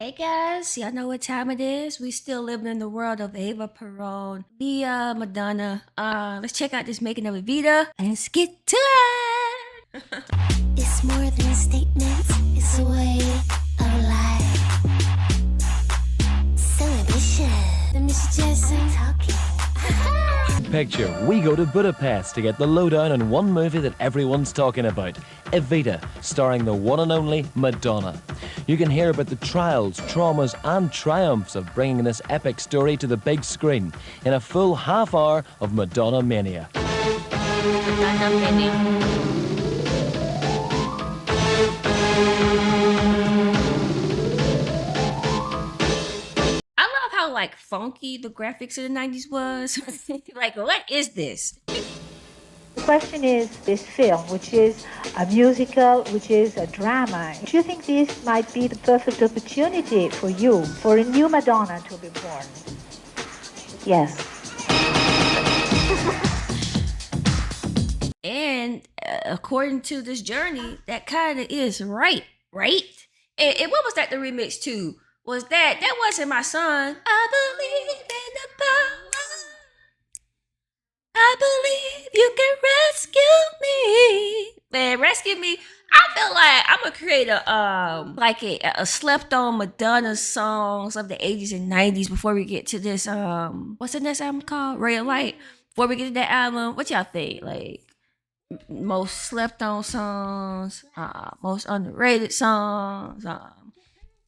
Hey guys, y'all know what time it is? We still living in the world of Ava Perón via Madonna. Let's check out this making of Evita. Let's get to it. It's more than a statement, it's a way of life. So ambitious. Let me suggest some talking. Picture, we go to Budapest to get the lowdown on one movie that everyone's talking about, Evita, starring the one and only Madonna. You can hear about the trials, traumas and triumphs of bringing this epic story to the big screen in a full half hour of Madonna mania. I love how like funky the graphics in the 90s was. Like, what is this? The question is this film, which is a musical, which is a drama. Do you think this might be the perfect opportunity for you, for a new Madonna to be born? Yes. And according to this journey, that kind of is right? And what was that the remix to? Was that wasn't my song? I believe in the power. I believe you can rescue me. Man, rescue me. I feel like I'm gonna create a slept on Madonna songs of the 80s and 90s before we get to this what's the next album called? Ray of Light. Before we get to that album, what y'all think? Like most slept on songs, most underrated songs,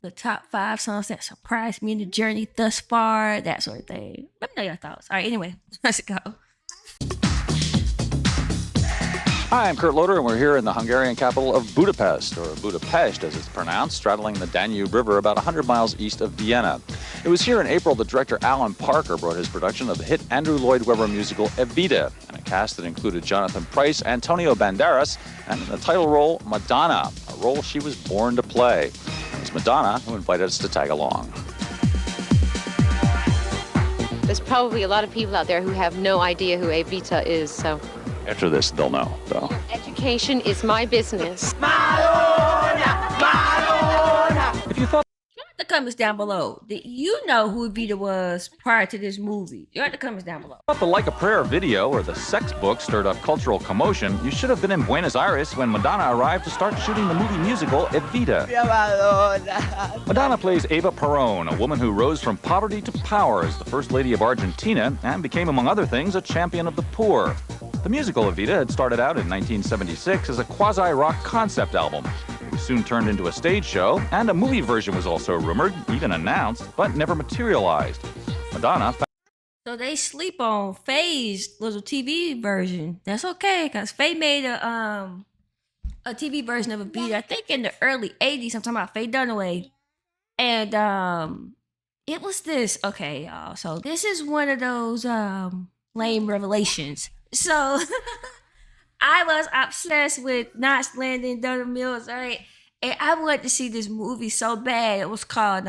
the top 5 songs that surprised me in the journey thus far, that sort of thing. Let me know your thoughts. All right, anyway, let's go. Hi, I'm Kurt Loder, and we're here in the Hungarian capital of Budapest, or Budapest as it's pronounced, straddling the Danube River about 100 miles east of Vienna. It was here in April that director Alan Parker brought his production of the hit Andrew Lloyd Webber musical Evita, and a cast that included Jonathan Pryce, Antonio Banderas, and in the title role, Madonna, a role she was born to play. It's Madonna who invited us to tag along. There's probably a lot of people out there who have no idea who Evita is, so... After this, they'll know, though. Education is my business. If you thought The comments down below. Did you know who Evita was prior to this movie? You got the comments down below. the Like a Prayer video or the sex book stirred up cultural commotion, you should have been in Buenos Aires when Madonna arrived to start shooting the movie musical Evita. Madonna plays Eva Perón, a woman who rose from poverty to power as the First Lady of Argentina and became, among other things, a champion of the poor. The musical Evita had started out in 1976 as a quasi-rock concept album. It was soon turned into a stage show, and a movie version was also rumored, even announced, but never materialized. Madonna So they sleep on Faye's little TV version. That's okay, because Faye made a TV version of Evita, I think in the early 80s. I'm talking about Faye Dunaway. And it was this. Okay, y'all. So this is one of those lame revelations. So I was obsessed with Knots Landing, Dunham Mills, right? And I wanted to see this movie so bad. It was called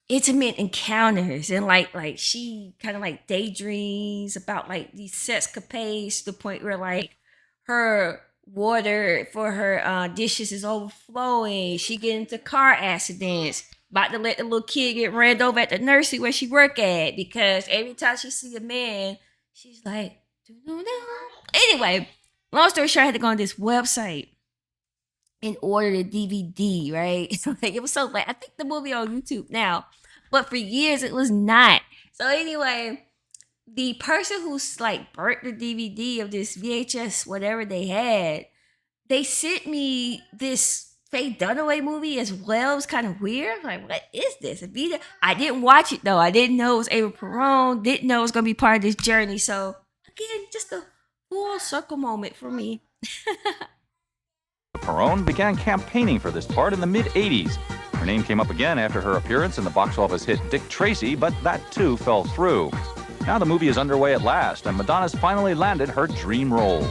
Intimate Encounters. And like she kind of like daydreams about like these sexcapades to the point where like her water for her dishes is overflowing. She get into car accidents. About to let the little kid get ran over at the nursery where she work at, because every time she see a man, she's like, anyway, long story short, I had to go on this website and order the DVD, right? Like, it was so late. I think the movie on YouTube now, but for years it was not. So anyway, the person who's like burnt the DVD of this VHS, whatever they had, they sent me this Faye Dunaway movie as well. It was kind of weird. Like, what is this? Evita? I didn't watch it though. I didn't know it was Ava Perón. Didn't know it was gonna be part of this journey. So again, just a full circle moment for me. Perón began campaigning for this part in the mid-'80s. Her name came up again after her appearance in the box office hit Dick Tracy, but that too fell through. Now the movie is underway at last, and Madonna's finally landed her dream role.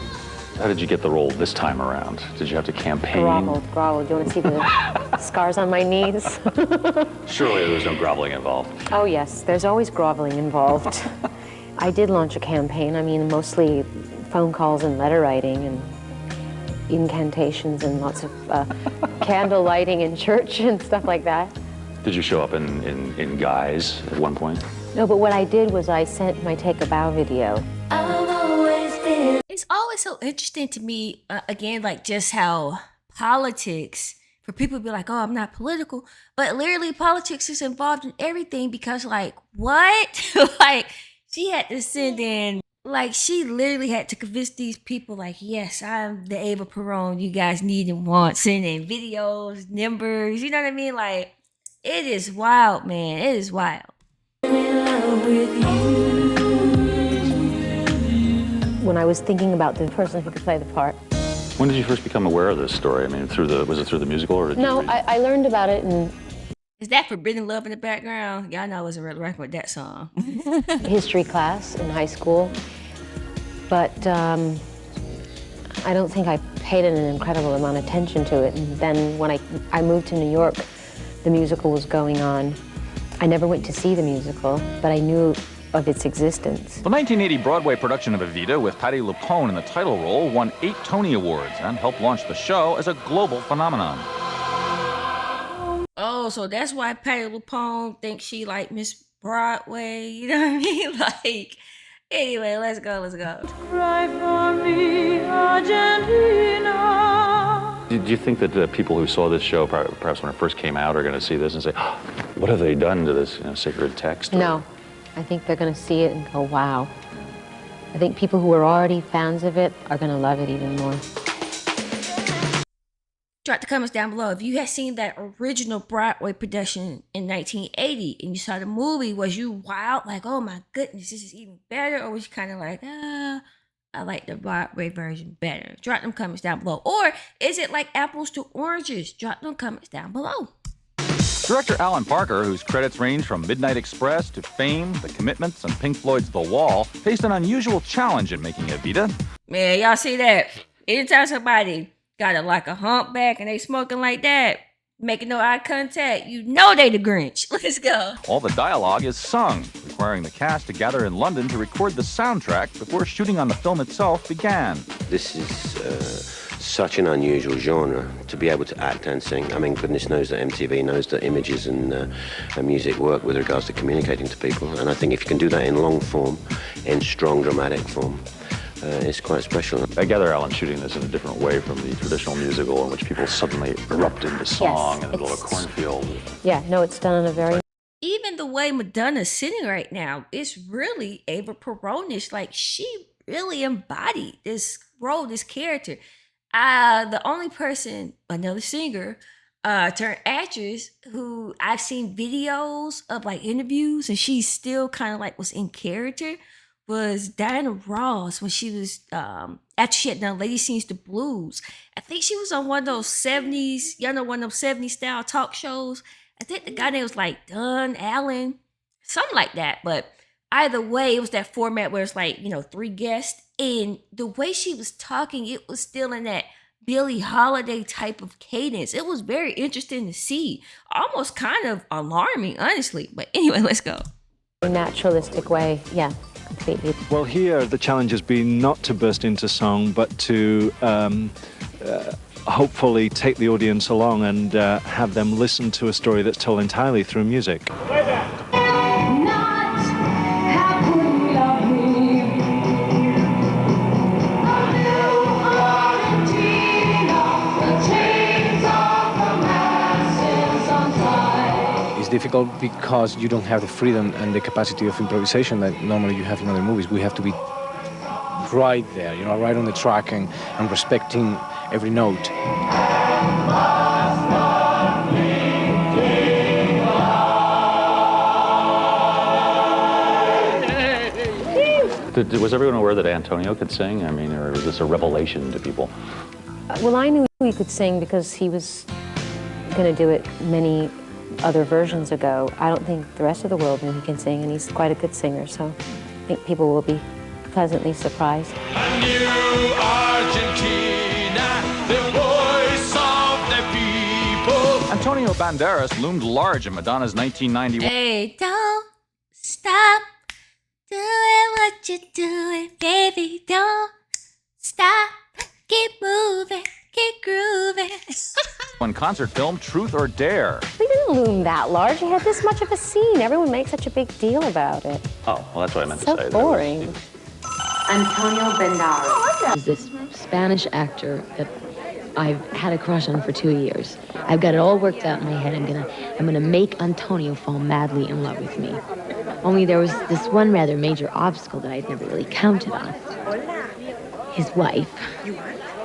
How did you get the role this time around? Did you have to campaign? Grovel. Do you want to see the scars on my knees? Surely there was no groveling involved. Oh, yes. There's always groveling involved. I did launch a campaign. I mean, mostly phone calls and letter writing and incantations and lots of candle lighting in church and stuff like that. Did you show up in guise at one point? No, but what I did was I sent my Take a Bow video. It's always so interesting to me, again, like just how politics, for people to be like, oh, I'm not political, but literally politics is involved in everything because, like, what? Like, she had to send in, like, she literally had to convince these people, like, yes, I'm the Ava Perón you guys need and want, sending videos, numbers, you know what I mean? Like, it is wild, man. It is wild. When I was thinking about the person who could play the part. When did you first become aware of this story? I mean, was it through the musical or did No, you read? I learned about it in Is that Forbidden Love in the background? Y'all know I wasn't really rocking with that song. history class in high school, but I don't think I paid an incredible amount of attention to it. And then when I moved to New York, the musical was going on. I never went to see the musical, but I knew of its existence. The 1980 Broadway production of Evita with Patti LuPone in the title role won 8 Tony Awards and helped launch the show as a global phenomenon. Oh, so that's why Patti LuPone thinks she like Miss Broadway, you know what I mean? Like, anyway, let's go. Cry for me, Argentina. Do you think that people who saw this show, perhaps when it first came out, are going to see this and say, oh, what have they done to this sacred text? No, I think they're going to see it and go, wow. I think people who are already fans of it are going to love it even more. Drop the comments down below. If you had seen that original Broadway production in 1980 and you saw the movie, was you wild? Like, oh my goodness, this is even better? Or was you kind of like, I like the Broadway version better? Drop them comments down below. Or is it like apples to oranges? Drop them comments down below. Director Alan Parker, whose credits range from Midnight Express to Fame, The Commitments, and Pink Floyd's The Wall, faced an unusual challenge in making Evita. Man, y'all see that? Anytime somebody got a humpback and they smoking like that, making no eye contact, you know they the Grinch. Let's go. All the dialogue is sung, requiring the cast to gather in London to record the soundtrack before shooting on the film itself began. This is such an unusual genre to be able to act and sing. I mean, goodness knows that MTV knows that images and music work with regards to communicating to people. And I think if you can do that in long form, in strong dramatic form, it's quite special. I gather Alan shooting this in a different way from the traditional musical in which people suddenly erupt into song in the middle of a cornfield. Yeah, no, it's done in a very... Even the way Madonna's sitting right now is really Ava Perón-ish. Like, she really embodied this role, this character. The only person, another singer, turned actress who I've seen videos of like interviews and she still kind of like was in character was Diana Ross when she was, after she had done Lady Sings the Blues. I think she was on one of those 70s, one of those 70s style talk shows. I think the guy name was like Don Allen, something like that. But either way, it was that format where it's like, 3 guests. And the way she was talking, it was still in that Billie Holiday type of cadence. It was very interesting to see. Almost kind of alarming, honestly. But anyway, let's go. naturalistic way, yeah, completely. Well, here the challenge has been not to burst into song, but to hopefully take the audience along and have them listen to a story that's told entirely through music. Difficult because you don't have the freedom and the capacity of improvisation that normally you have in other movies. We have to be right there, right on the track and respecting every note. Was everyone aware that Antonio could sing? I mean, or was this a revelation to people? Well, I knew he could sing because he was going to do it many other versions ago. I don't think the rest of the world knew he can sing, and he's quite a good singer, so I think people will be pleasantly surprised. A new Argentina, the voice of the people. Antonio Banderas loomed large in Madonna's 1991. Hey, don't stop doing what you're doing, baby. Don't stop. Keep moving, keep grooving. concert film Truth or Dare. We didn't loom that large. We had this much of a scene. Everyone makes such a big deal about it. Oh, well, that's what I meant So to say. boring. Antonio Banderas is this Spanish actor that I've had a crush on for 2 years. I've got it all worked out in my head. I'm gonna make Antonio fall madly in love with me. Only there was this one rather major obstacle that I'd never really counted on. His wife.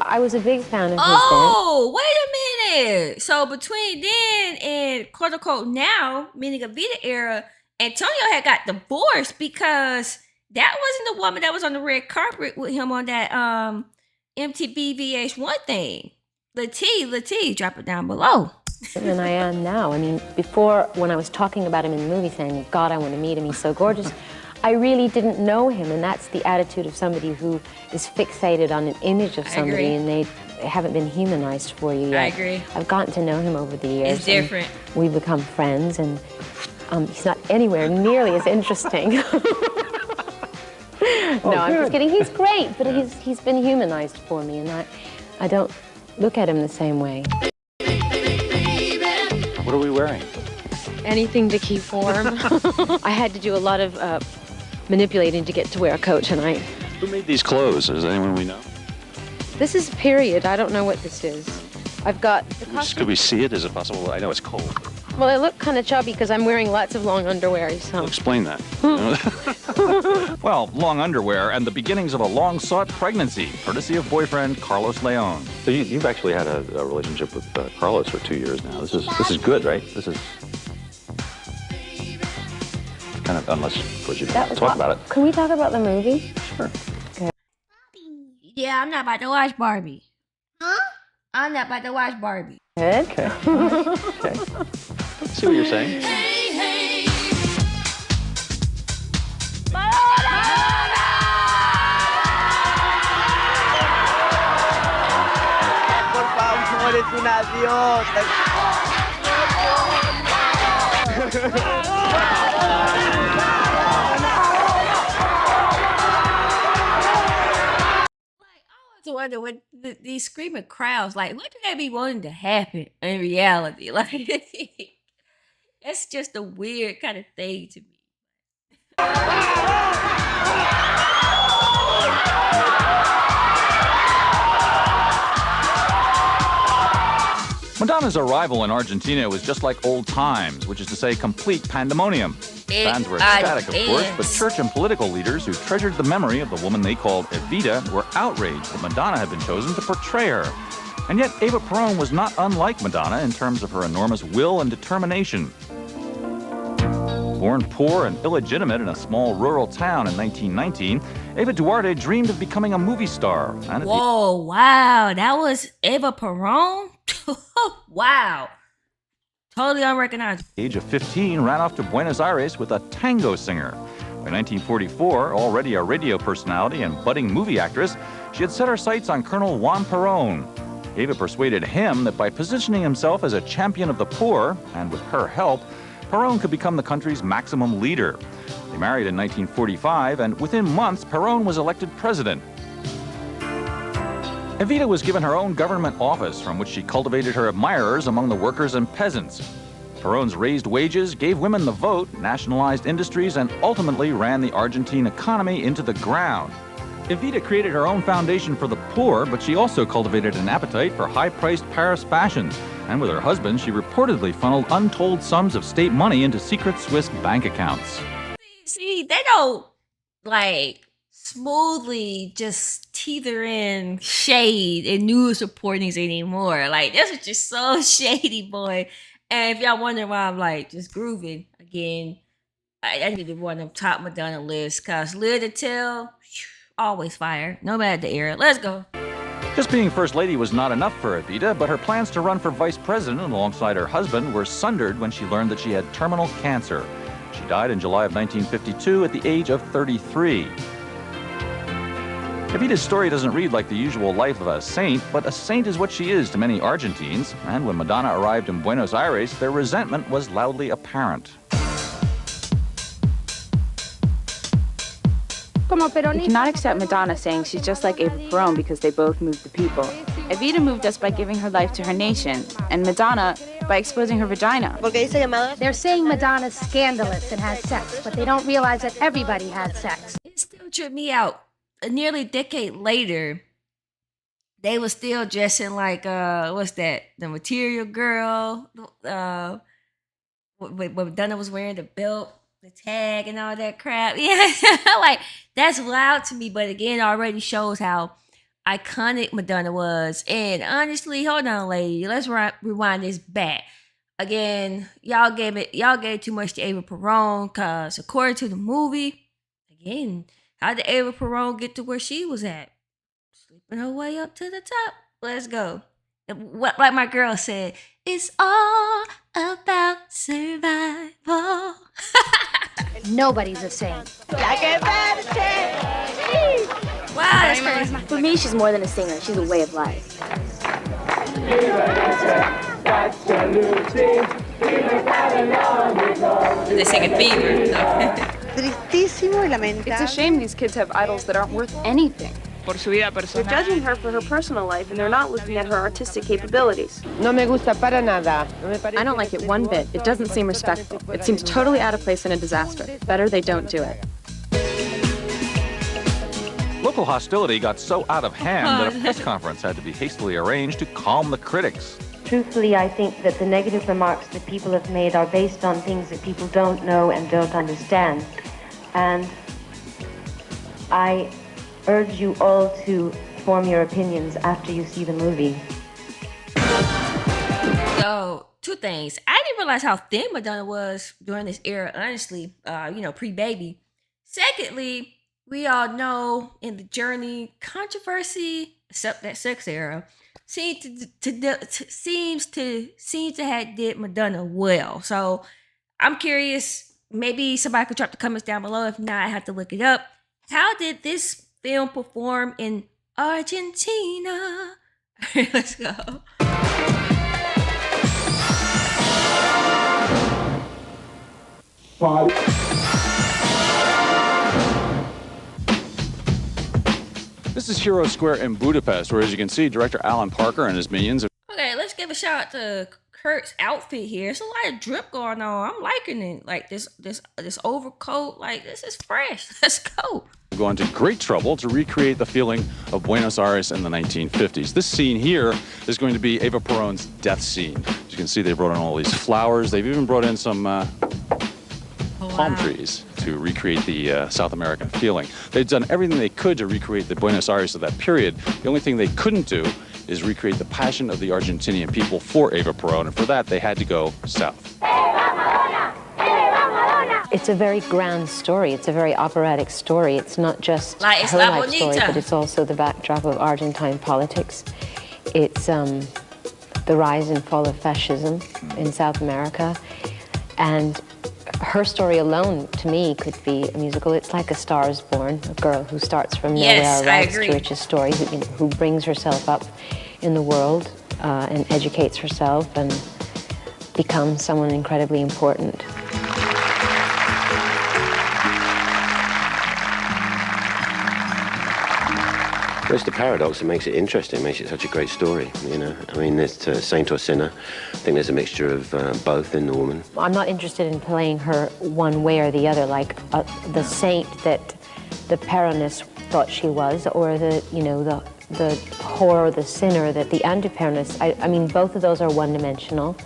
I was a big fan of his Oh, wait a minute. So between then and quote unquote now, meaning Evita era, Antonio had got divorced because that wasn't the woman that was on the red carpet with him on that MTV VH1 thing. Lati, drop it down below. than I am now. I mean, before, when I was talking about him in the movie, saying, God, I want to meet him, he's so gorgeous, I really didn't know him, and that's the attitude of somebody who is fixated on an image of somebody, and they haven't been humanized for you yet. I agree. I've gotten to know him over the years. It's different. We've become friends, and he's not anywhere nearly as interesting. No, I'm just kidding. He's great, but he's been humanized for me, and I don't look at him the same way. What are we wearing? Anything to keep warm. I had to do a lot of manipulating to get to wear a coat tonight. Who made these clothes? Is anyone we know? This is period. I don't know what this is. I've got the costume. Could we see it? Is it possible? I know it's cold. Well, I look kind of chubby because I'm wearing lots of long underwear, so. Well, explain that. Well, long underwear and the beginnings of a long-sought pregnancy, courtesy of boyfriend Carlos Leon. So you've actually had a relationship with Carlos for 2 years now. This is good, right? This is kind of, unless of course you don't talk about it. Can we talk about the movie? Sure. Okay. Yeah, I'm not about to watch Barbie. Huh? I'm not about to watch Barbie. Good. Okay. Okay. Let's see what you're saying. Por favor, es una diosa. To wonder what these screaming crowds, like, what do they be wanting to happen in reality? Like, it's just a weird kind of thing to me. Madonna's arrival in Argentina was just like old times, which is to say complete pandemonium. Fans were ecstatic, of course, but church and political leaders who treasured the memory of the woman they called Evita were outraged that Madonna had been chosen to portray her. And yet, Eva Perón was not unlike Madonna in terms of her enormous will and determination. Born poor and illegitimate in a small rural town in 1919, Eva Duarte dreamed of becoming a movie star. And whoa, wow, that was Eva Perón? Wow. Totally unrecognizable. At the age of 15, ran off to Buenos Aires with a tango singer. By 1944, already a radio personality and budding movie actress, she had set her sights on Colonel Juan Perón. Eva persuaded him that by positioning himself as a champion of the poor, and with her help, Perón could become the country's maximum leader. They married in 1945, and within months, Perón was elected president. Evita was given her own government office from which she cultivated her admirers among the workers and peasants. Perón's raised wages, gave women the vote, nationalized industries, and ultimately ran the Argentine economy into the ground. Evita created her own foundation for the poor, but she also cultivated an appetite for high-priced Paris fashions. And with her husband, she reportedly funneled untold sums of state money into secret Swiss bank accounts. See, they don't, like, smoothly just teeter in shade in news reportings anymore. Like, this is just so shady, boy. And if y'all wondering why I'm, like, just grooving again, I need to run them top Madonna lists, because Live to Tell, always fire, no matter the era. Let's go. Just being First Lady was not enough for Evita, but her plans to run for Vice President alongside her husband were sundered when she learned that she had terminal cancer. She died in July of 1952 at the age of 33. Evita's story doesn't read like the usual life of a saint, but a saint is what she is to many Argentines, and when Madonna arrived in Buenos Aires, their resentment was loudly apparent. We cannot accept Madonna saying she's just like Eva Perón because they both move the people. Evita moved us by giving her life to her nation, and Madonna by exposing her vagina. They're saying Madonna's scandalous and has sex, but they don't realize that everybody has sex. It still tripped me out. Nearly a decade later, they were still dressing like what's that? The Material Girl. What Madonna was wearing, the belt, the tag, and all that crap. Yeah, like that's wild to me. But again, it already shows how iconic Madonna was. And honestly, hold on, lady, let's rewind this back. Again, y'all gave too much to Ava Perón, cause according to the movie, again, how did Ava Perón get to where she was at? Sleeping her way up to the top. Let's go. What, like my girl said, it's all about survival. Nobody's a saint. Wow, that's crazy. For me, she's more than a singer. She's a way of life. They sing a fever. It's a shame these kids have idols that aren't worth anything. They're judging her for her personal life, and they're not looking at her artistic capabilities. No me gusta para nada. I don't like it one bit. It doesn't seem respectful. It seems totally out of place and a disaster. Better they don't do it. Local hostility got so out of hand that a press conference had to be hastily arranged to calm the critics. Truthfully, I think that the negative remarks that people have made are based on things that people don't know and don't understand. And I urge you all to form your opinions after you see the movie. So, two things. I didn't realize how thin Madonna was during this era, honestly, pre-baby. Secondly, we all know in the Journey, controversy, except that sex era, seems to have did Madonna well. So, I'm curious, maybe somebody could drop the comments down below. If not, I have to look it up. How did this film perform in Argentina? Let's go. This is Hero Square in Budapest, where, as you can see, director Alan Parker and his minions. Okay, let's give a shout out to Kurt's outfit here. It's a lot of drip going on. I'm liking it. Like this overcoat. Like this is fresh. Let's go. Go into great trouble to recreate the feeling of Buenos Aires in the 1950s. This scene here is going to be Eva Perón's death scene. As you can see, they brought in all these flowers. They've even brought in some palm trees to recreate the South American feeling. They've done everything they could to recreate the Buenos Aires of that period. The only thing they couldn't do is recreate the passion of the Argentinian people for Eva Perón, and for that they had to go south. It's a very grand story. It's a very operatic story. It's not just like her life story, but it's also the backdrop of Argentine politics. It's the rise and fall of fascism in South America. And her story alone, to me, could be a musical. It's like A Star is Born, a girl who starts from nowhere, rags to riches story, who brings herself up in the world and educates herself and becomes someone incredibly important. Well, it's the paradox that makes it interesting, makes it such a great story, you know. I mean, it's saint or sinner. I think there's a mixture of both in the woman. I'm not interested in playing her one way or the other, like the saint that the Peronists thought she was, or the whore or the sinner that the anti-Peronists. I mean, both of those are one-dimensional,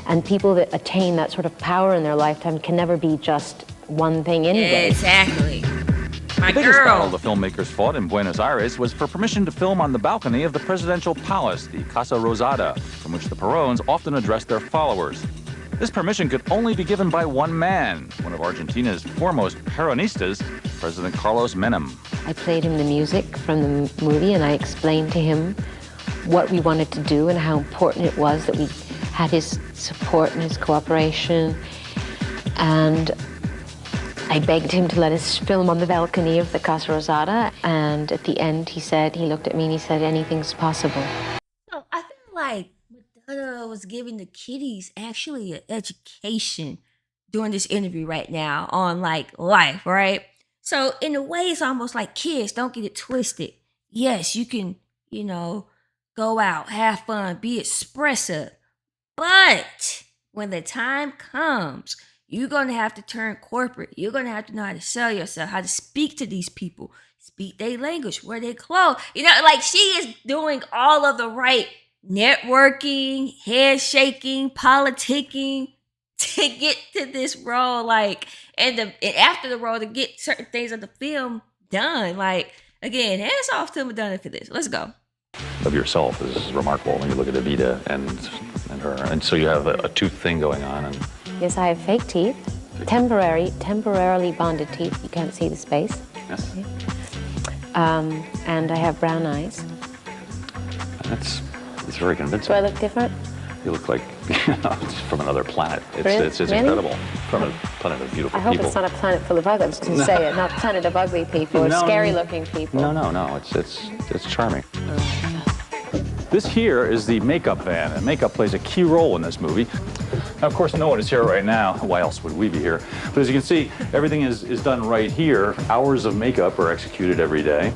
and people that attain that sort of power in their lifetime can never be just one thing anyway. Exactly. My the biggest girl. battle the filmmakers fought in Buenos Aires was for permission to film on the balcony of the presidential palace, the Casa Rosada, from which the Peróns often addressed their followers. This permission could only be given by one man, one of Argentina's foremost Peronistas, President Carlos Menem. I played him the music from the movie, and I explained to him what we wanted to do and how important it was that we had his support and his cooperation. And I begged him to let us film on the balcony of the Casa Rosada, and at the end he looked at me and he said, anything's possible. So I feel like Madonna was giving the kiddies actually an education during this interview right now on like life, right? So in a way, it's almost like kids, don't get it twisted. Yes, you can, go out, have fun, be expressive. But when the time comes, you're going to have to turn corporate. You're going to have to know how to sell yourself, how to speak to these people, speak their language, wear their clothes. You know, like she is doing all of the right networking, handshaking, politicking to get to this role. Like, and after the role to get certain things of the film done. Like, again, hands off to Madonna for this. Let's go. Of yourself is remarkable when you look at Evita and her. And so you have a tooth thing going on. And Yes, I have fake teeth, temporarily bonded teeth. You can't see the space. yes, And I have brown eyes. it's very convincing. Do I look different? You look like it's from another planet. Really? It's incredible. From a planet of beautiful I hope people. it's not a planet full of ugly. I was going to say it, not a planet of ugly people or No. scary-looking people. No. It's charming. This here is the makeup van, and makeup plays a key role in this movie. Now, of course, no one is here right now. Why else would we be here? But as you can see, everything is done right here. Hours of makeup are executed every day.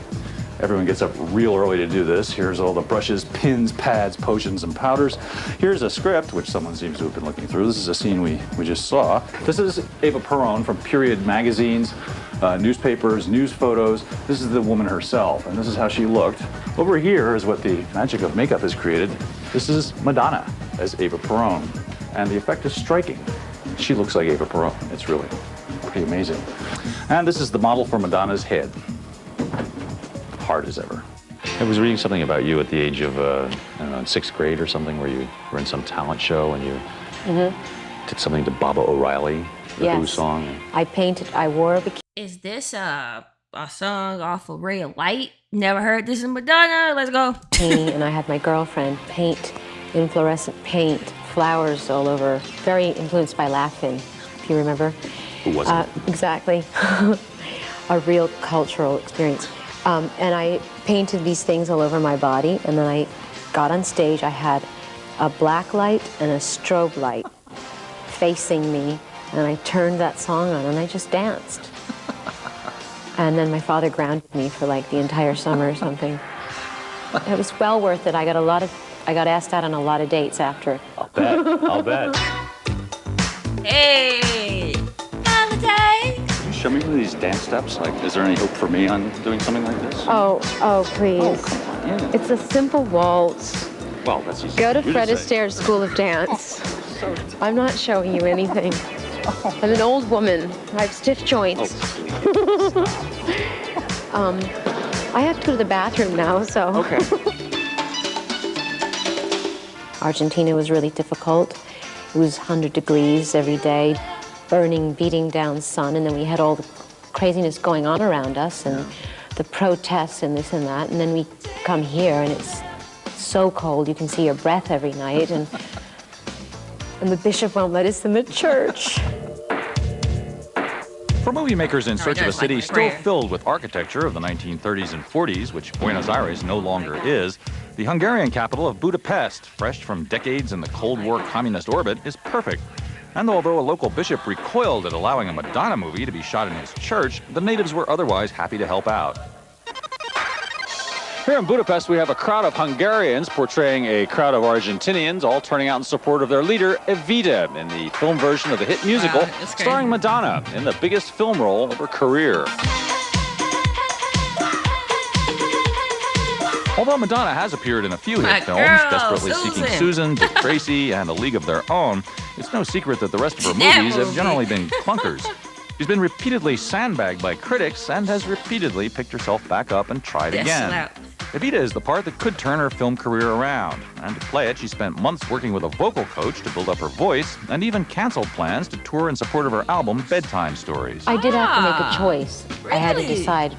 Everyone gets up real early to do this. Here's all the brushes, pins, pads, potions, and powders. Here's a script, which someone seems to have been looking through. This is a scene we just saw. This is Eva Perón from period magazines, newspapers, news photos. This is the woman herself, and this is how she looked. Over here is what the magic of makeup has created. This is Madonna as Eva Perón, and the effect is striking. She looks like Eva Perón. It's really pretty amazing. And this is the model for Madonna's head. Hard as ever. I was reading something about you at the age of, I don't know, in 6th grade or something, where you were in some talent show and you did something to Baba O'Reilly, the Who song. I wore a bikini. Is this a song off of Ray of Light? Never heard this in Madonna. Let's go. And I had my girlfriend paint inflorescent paint, flowers all over, very influenced by Laughing, if you remember. Who wasn't? Exactly. A real cultural experience. And I painted these things all over my body, and then I got on stage. I had a black light and a strobe light facing me, and I turned that song on, and I just danced. And then my father grounded me for like the entire summer or something. It was well worth it. I got asked out on a lot of dates after. I'll bet. Hey, holiday. Show me one of these dance steps. Like, is there any hope for me on doing something like this? Oh, please. Oh, come on. Yeah. It's a simple waltz. Well, that's easy. Go to for you Fred say. Astaire's School of Dance. I'm not showing you anything. I'm an old woman. I have stiff joints. I have to go to the bathroom now, so. Okay. Argentina was really difficult. It was 100 degrees every day, burning, beating down sun, and then we had all the craziness going on around us and the protests and this and that, and then we come here and it's so cold you can see your breath every night, and the bishop won't let us in the church. For movie makers in search of a that's like city my still prayer. filled with architecture of the 1930s and 40s, which Buenos Aires no longer is, the Hungarian capital of Budapest, fresh from decades in the Cold War communist orbit, is perfect. And although a local bishop recoiled at allowing a Madonna movie to be shot in his church, the natives were otherwise happy to help out. Here in Budapest, we have a crowd of Hungarians portraying a crowd of Argentinians, all turning out in support of their leader, Evita, in the film version of the hit musical, that's crazy. starring Madonna in the biggest film role of her career. Although Madonna has appeared in a few My hit films, girl, Desperately Susan. Seeking Susan, Dick Tracy, and A League of Their Own, it's no secret that the rest of her That movies have movie. generally been clunkers. She's been repeatedly sandbagged by critics and has repeatedly picked herself back up and tried That's again. loud. Evita is the part that could turn her film career around. And to play it, she spent months working with a vocal coach to build up her voice and even canceled plans to tour in support of her album, Bedtime Stories. I did have to make a choice. I had to really? decide,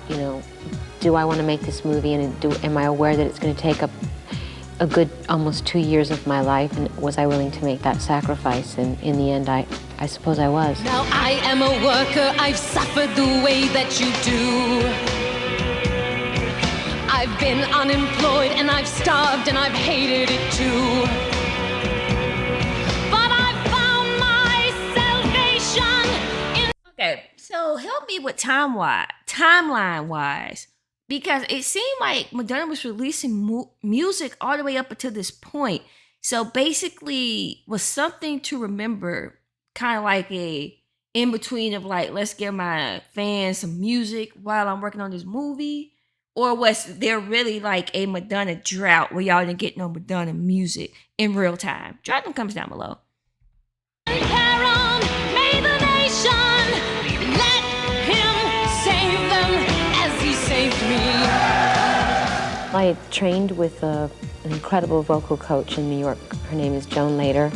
do I want to make this movie, and am I aware that it's going to take up a good almost 2 years of my life, and was I willing to make that sacrifice? And in the end, I suppose I was. Now I am a worker, I've suffered the way that you do. I've been unemployed and I've starved and I've hated it too. But I found my salvation in... Okay, so help me with timeline-wise. because it seemed like Madonna was releasing music all the way up until this point. So basically, was something to remember, kind of like a in between of like, let's give my fans some music while I'm working on this movie, or was there really like a Madonna drought where y'all didn't get no Madonna music in real time? Drop them comments down below. I trained with an incredible vocal coach in New York. Her name is Joan Lader.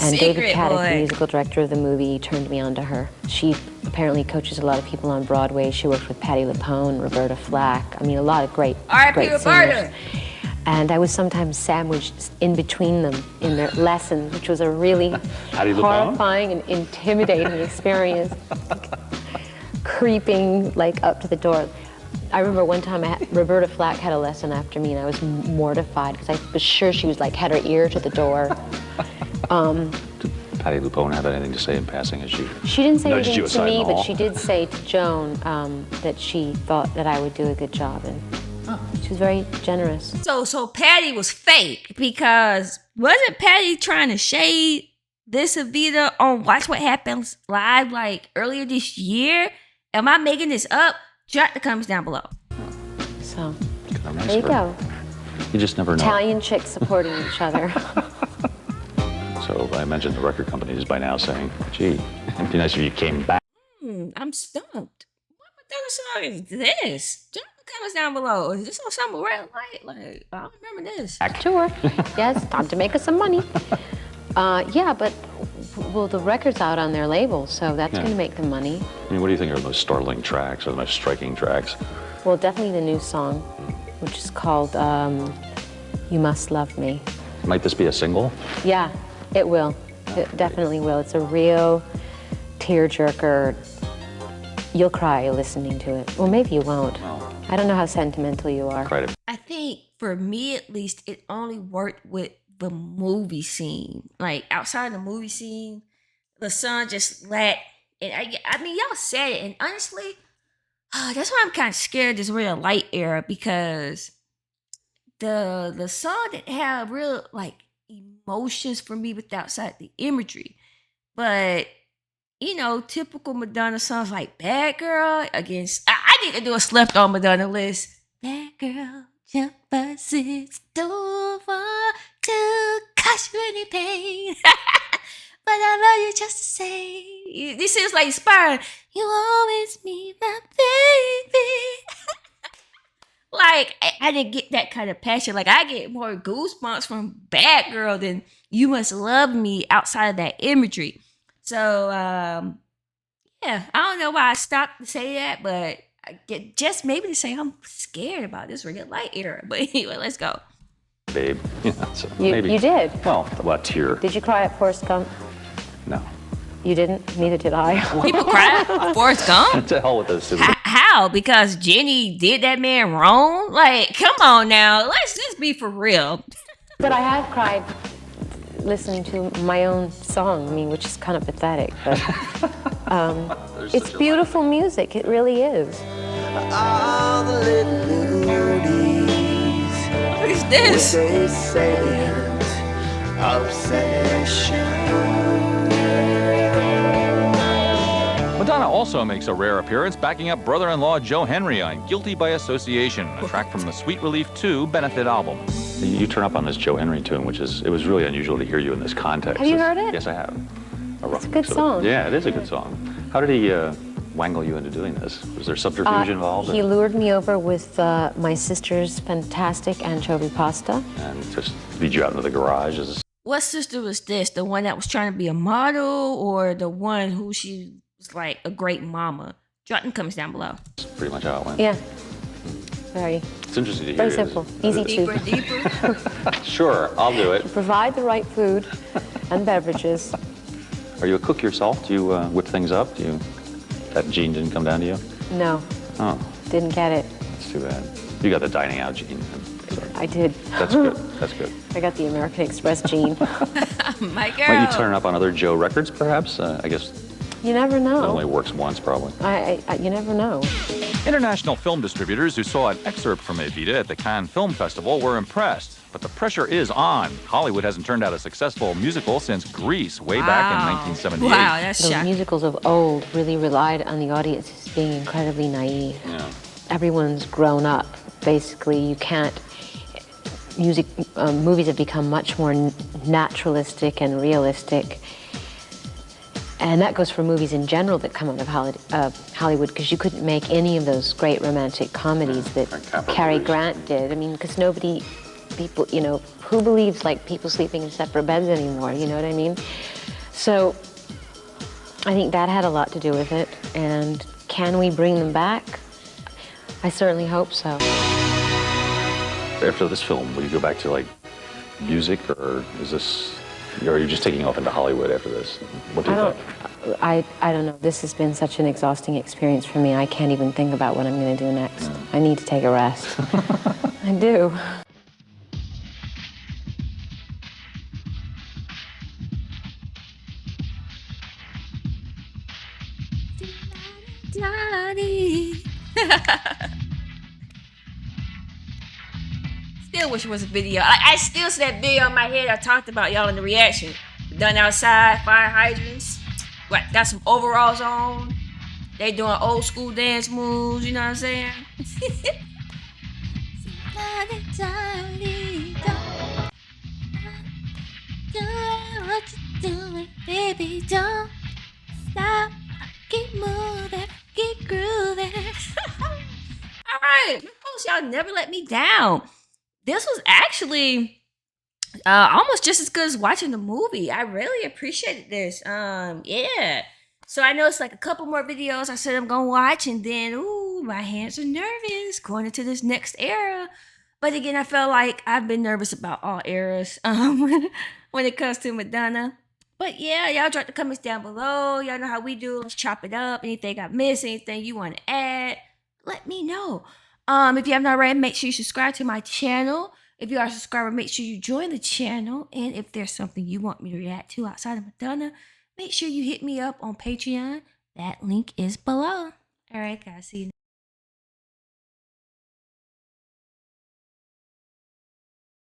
And David Caddick, the musical director of the movie, turned me on to her. She apparently coaches a lot of people on Broadway. She worked with Patti LuPone, Roberta Flack. I mean, a lot of great singers. And I was sometimes sandwiched in between them in their lessons, which was a really horrifying and intimidating experience. Creeping like up to the door. I remember one time Roberta Flack had a lesson after me, and I was mortified because I was sure she was like had her ear to the door. Did Patti LuPone have anything to say in passing? She didn't say anything to me, but she did say to Joan that she thought that I would do a good job, and she was very generous. So Patti was fake, because wasn't Patti trying to shade this Evita on Watch What Happens Live like earlier this year? Am I making this up? Drop the comments down below. So, there you go. You just never know. Italian chicks supporting each other. So I mentioned the record companies by now saying, gee, it'd be nice if you came back. I'm stumped. What Madonna song is this? Drop the comments down below. Is this on some red light? Like, I don't remember this. Sure. Yes, time to make us some money. Yeah, but well, the record's out on their label, so that's going to make them money. I mean, what do you think are the most startling tracks or the most striking tracks? Well, definitely the new song, which is called You Must Love Me. Might this be a single? Yeah, it will. It definitely will. It's a real tearjerker. You'll cry listening to it. Well, maybe you won't. Oh. I don't know how sentimental you are. I think, for me at least, it only worked with the movie scene. Like, outside the movie scene, the song just let it. I mean, y'all said it, and honestly, that's why I'm kind of scared this real light era, because the song didn't have real like emotions for me with outside the imagery. But you know, typical Madonna songs like Bad Girl against I need to do a slept on Madonna list. Bad Girl, jump us it's over to cause you any pain. But I love you just the same. This is like inspiring. You always be my baby. Like, I didn't get that kind of passion. Like, I get more goosebumps from Bad Girl than You Must Love Me outside of that imagery. So, yeah, I don't know why I stopped to say that, but I get just maybe to say I'm scared about this real light era. But anyway, let's go. Babe. Yeah, so You maybe. did? Well, what tear? Did you cry at Forrest Gump? No. You didn't? Neither did I. People cry at Forrest Gump? To hell with those. How? Because Jenny did that man wrong? Like, come on now. Let's just be for real. But I have cried listening to my own song, I mean, which is kind of pathetic, but it's beautiful music. It really is. All the little melodies. What is this? With a salient obsession. Madonna also makes a rare appearance backing up brother-in-law Joe Henry on Guilty by Association, a track from the Sweet Relief 2 benefit album. You turn up on this Joe Henry tune, which is, it was really unusual to hear you in this context. Have you heard it? Yes, I have. It's a good song. Yeah, it is a good song. How did he wangle you into doing this? Was there subterfuge involved? He lured me over with my sister's fantastic anchovy pasta. And just lead you out into the garage? What sister was this? The one that was trying to be a model, or the one who she was like a great mama? Drop them comments down below. That's pretty much how it went. Yeah. Very. It's interesting to hear. Very simple. Easy Deeper, to. deeper. Sure, I'll do it. Provide the right food and beverages. Are you a cook yourself? Do you whip things up? That gene didn't come down to you? No. Oh. Didn't get it. That's too bad. You got the dining out gene. So. I did. That's good. That's good. I got the American Express gene. My girl. Might you turn up on other Joe records, perhaps? I guess You never know. it only works once, probably. You never know. International film distributors who saw an excerpt from Evita at the Cannes Film Festival were impressed, but the pressure is on. Hollywood hasn't turned out a successful musical since Grease way back in 1978. Wow, that's Those shocking. musicals of old really relied on the audience as being incredibly naive. Yeah. Everyone's grown up. Basically, you can't. Movies have become much more naturalistic and realistic. And that goes for movies in general that come out of Hollywood, because you couldn't make any of those great romantic comedies that Cary Grant did. I mean, because people, who believes like people sleeping in separate beds anymore, you know what I mean? So I think that had a lot to do with it. And can we bring them back? I certainly hope so. After this film, will you go back to like music, or are you just taking off into Hollywood after this? What do you think? I don't know. This has been such an exhausting experience for me. I can't even think about what I'm going to do next. I need to take a rest. I do. Still wish it was a video. I still see that video in my head I talked about y'all in the reaction. Done outside, fire hydrants. What, got some overalls on. They doing old school dance moves, you know what I'm saying? What you doing, baby? Don't stop. Keep moving, keep grooving. All right, folks, y'all never let me down. This was actually almost just as good as watching the movie. I really appreciated this. Yeah. So I know it's like a couple more videos I said I'm gonna watch, and then my hands are nervous going into this next era. But again, I felt like I've been nervous about all eras when it comes to Madonna. But yeah, y'all drop the comments down below. Y'all know how we do. Let's chop it up. Anything I missed, anything you want to add, let me know. If you haven't already, make sure you subscribe to my channel. If you are a subscriber, make sure you join the channel. And if there's something you want me to react to outside of Madonna, make sure you hit me up on Patreon. That link is below. All right, guys. See you.